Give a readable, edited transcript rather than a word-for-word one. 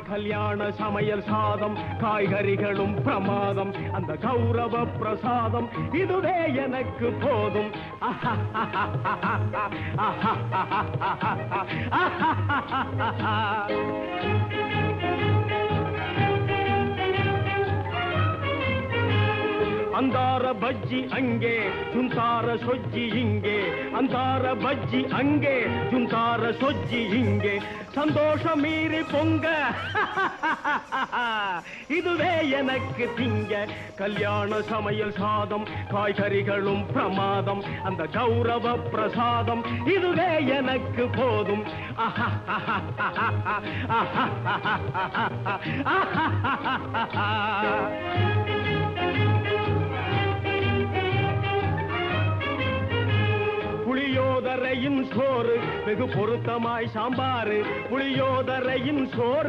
கல்யாண சமையல் சாதம் காய்கறிகளும் பிரமாதம் அந்த கௌரவ பிரசாதம் இதுவே எனக்கு போதும் அந்தார பஜ்ஜி அங்கே ஜுந்தார சொஜ்ஜி இங்கே அந்தார பஜ்ஜி அங்கே ஜுந்தார சொஜ்ஜி இங்கே சந்தோஷம் மீறி பொங்க இதுவே எனக்கு திங்க கல்யாண சமையல் சாதம் காய்கறிகளும் பிரமாதம் அந்த கௌரவ பிரசாதம் இதுவே எனக்கு போதும் புளியோதரையின் சோறு வெகு பொருத்தமாய் சாம்பாரு புளியோதரையின் சோறு